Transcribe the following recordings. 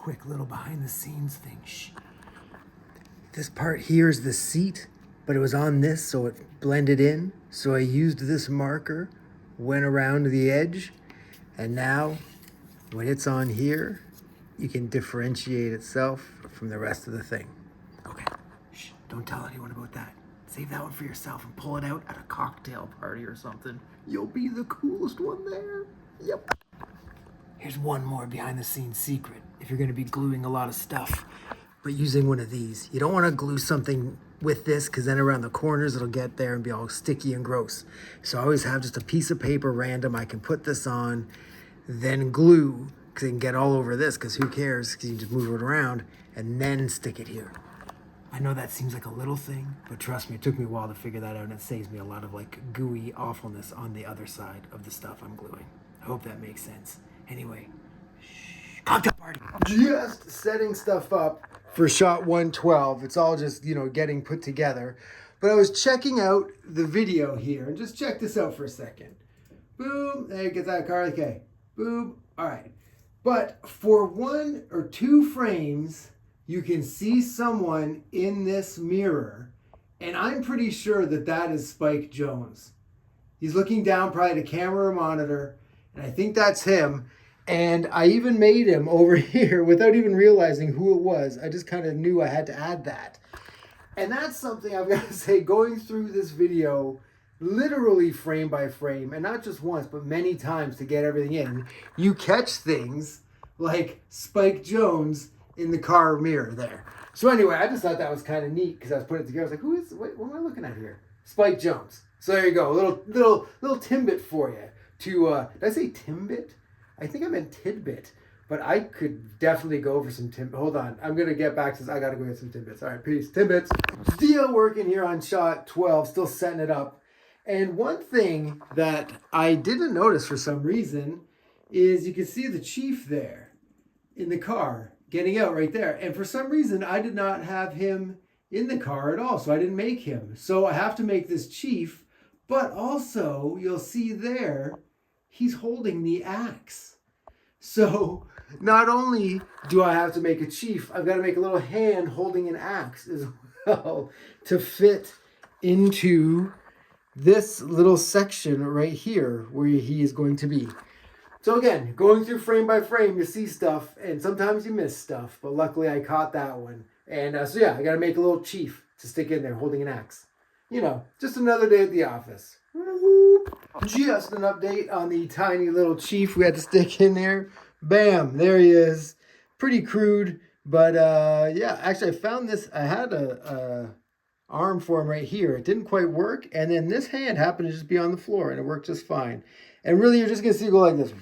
quick little behind the scenes thing. Shh. This part here is the seat, but it was on this, so it blended in. So I used this marker, went around the edge, and now when it's on here, you can differentiate itself from the rest of the thing. Okay, shh, don't tell anyone about that. Save that one for yourself and pull it out at a cocktail party or something. You'll be the coolest one there. Yep. Here's one more behind the scenes secret. If you're gonna be gluing a lot of stuff, but using one of these, you don't wanna glue something with this because then around the corners it'll get there and be all sticky and gross. So I always have just a piece of paper random. I can put this on, then glue, because it can get all over this, because who cares, because you can just move it around, and then stick it here. I know that seems like a little thing, but trust me, it took me a while to figure that out, and it saves me a lot of like gooey awfulness on the other side of the stuff I'm gluing. I hope that makes sense. Anyway, shh, cocktail party. Just setting stuff up for shot 112. It's all just, getting put together. But I was checking out the video here, and just check this out for a second. Boom, there, get that card, okay. Boom, all right. But for 1 or 2 frames, you can see someone in this mirror, and I'm pretty sure that that is Spike Jonze. He's looking down probably at a camera or monitor, and I think that's him. And I even made him over here without even realizing who it was. I just kind of knew I had to add that. And that's something I've got to say, going through this video, literally frame by frame, and not just once, but many times to get everything in, you catch things like Spike Jonze in the car mirror there. So anyway, I just thought that was kind of neat because I was putting it together. I was like, what am I looking at here? Spike Jonze. So there you go, a little Timbit for you. Did I say Timbit? I think I meant tidbit, but I could definitely go for some Timbit. Hold on, I'm gonna get back to, I gotta go get some Timbits. All right, peace, Timbits. Still working here on shot 12, still setting it up. And one thing that I didn't notice for some reason is you can see the chief there in the car getting out right there. And for some reason, I did not have him in the car at all, so I didn't make him. So I have to make this chief, but also you'll see there, he's holding the axe. So not only do I have to make a chief, I've got to make a little hand holding an axe as well to fit into this little section right here where he is going to be. So again, going through frame by frame, you see stuff, and sometimes you miss stuff, but luckily I caught that one. And so yeah, I got to make a little chief to stick in there holding an axe. Just another day at the office. Just an update on the tiny little chief we had to stick in there. Bam, there he is. Pretty crude, but yeah, actually I found this. I had a arm for him right here. It didn't quite work, and then this hand happened to just be on the floor, and it worked just fine. And really, you're just gonna see it go like this,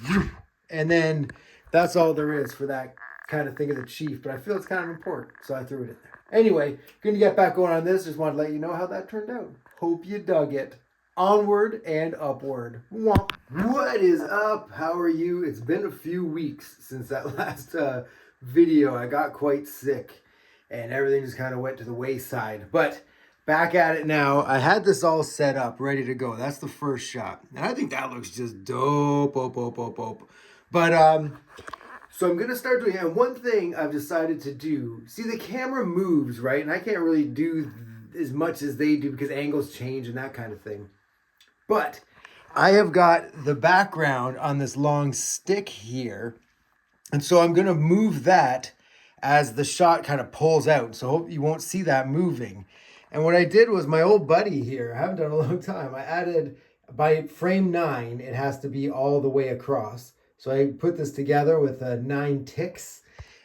and then that's all there is for that kind of thing of the chief. But I feel it's kind of important, so I threw it in there. Anyway, gonna get back going on this. Just wanted to let you know how that turned out. Hope you dug it. Onward and upward. What is up? How are you? It's been a few weeks since that last video. I got quite sick and everything just kind of went to the wayside. But back at it now. I had this all set up, ready to go. That's the first shot. And I think that looks just dope. But so I'm going to start doing it. And one thing I've decided to do, see the camera moves, right? And I can't really do as much as they do because angles change and that kind of thing. But I have got the background on this long stick here. And so I'm going to move that as the shot kind of pulls out. So I hope you won't see that moving. And what I did was my old buddy here, I haven't done in a long time, I added by frame 9, it has to be all the way across. So I put this together with 9 ticks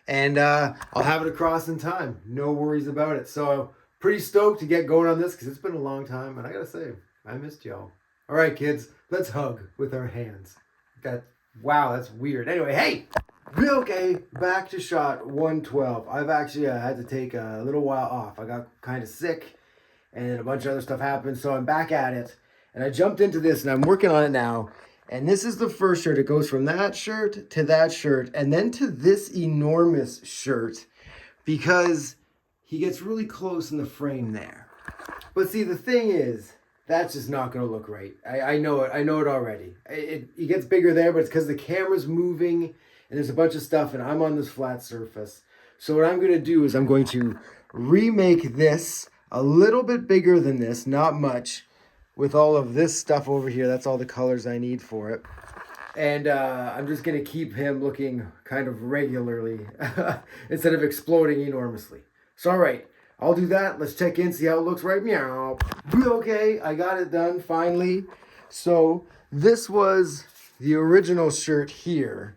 and I'll have it across in time. No worries about it. So pretty stoked to get going on this because it's been a long time. And I got to say, I missed y'all. All right, kids, let's hug with our hands. Wow, that's weird. Anyway, hey, okay, back to shot 112. I've actually had to take a little while off. I got kind of sick and a bunch of other stuff happened. So I'm back at it. And I jumped into this and I'm working on it now. And this is the first shirt. It goes from that shirt to that shirt and then to this enormous shirt because he gets really close in the frame there. But see, the thing is, that's just not going to look right. I know it. I know it already. It gets bigger there, but it's because the camera's moving and there's a bunch of stuff, and I'm on this flat surface. So what I'm going to do is I'm going to remake this a little bit bigger than this, not much, with all of this stuff over here. That's all the colors I need for it. And I'm just going to keep him looking kind of regularly instead of exploding enormously. So, all right, I'll do that. Let's check in, see how it looks right meow. Okay, I got it done finally. So this was the original shirt here.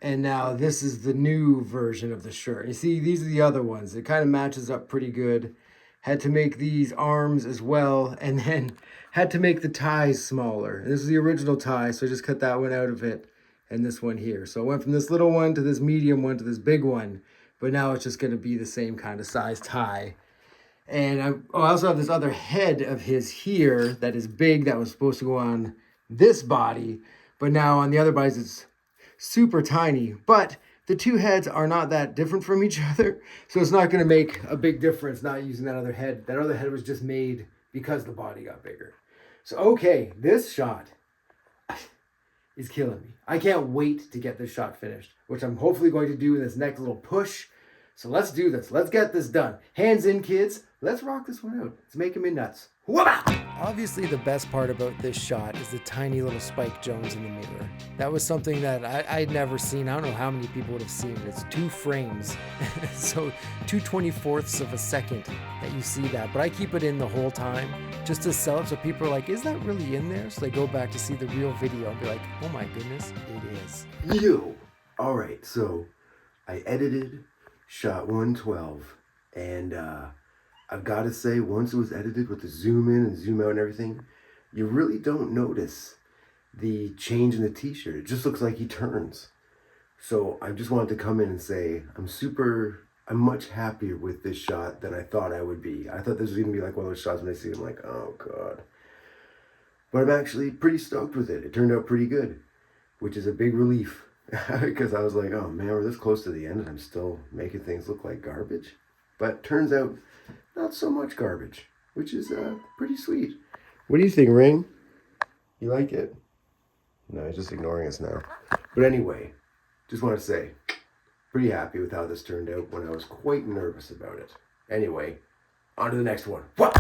And now this is the new version of the shirt. You see, these are the other ones. It kind of matches up pretty good. Had to make these arms as well, and then had to make the ties smaller. And this is the original tie, so I just cut that one out of it, and this one here. So I went from this little one to this medium one to this big one, but now it's just going to be the same kind of size tie. And I also have this other head of his here that is big that was supposed to go on this body, but now on the other bodies it's super tiny. But the two heads are not that different from each other, so it's not going to make a big difference not using that other head. That other head was just made because the body got bigger. So, okay, this shot is killing me. I can't wait to get this shot finished, which I'm hopefully going to do in this next little push. So let's do this. Let's get this done. Hands in, kids. Let's rock this one out. It's making me nuts. Obviously, the best part about this shot is the tiny little Spike Jonze in the mirror. That was something that I'd never seen. I don't know how many people would have seen it. It's 2 frames, so 2/24ths of a second that you see that. But I keep it in the whole time just to sell it, so people are like, is that really in there? So they go back to see the real video and be like, oh my goodness, it is. Yo! Alright, so I edited shot 112, and I've got to say, once it was edited with the zoom in and zoom out and everything, you really don't notice the change in the t-shirt. It just looks like he turns. So I just wanted to come in and say, I'm much happier with this shot than I thought I would be. I thought this was going to be like one of those shots when I see it, I'm like, oh God. But I'm actually pretty stoked with it. It turned out pretty good, which is a big relief. Because I was like, oh man, we're this close to the end and I'm still making things look like garbage. But turns out, not so much garbage, which is pretty sweet. What do you think, Ring? You like it? No, he's just ignoring us now. But anyway, just want to say, pretty happy with how this turned out when I was quite nervous about it. Anyway, on to the next one. What?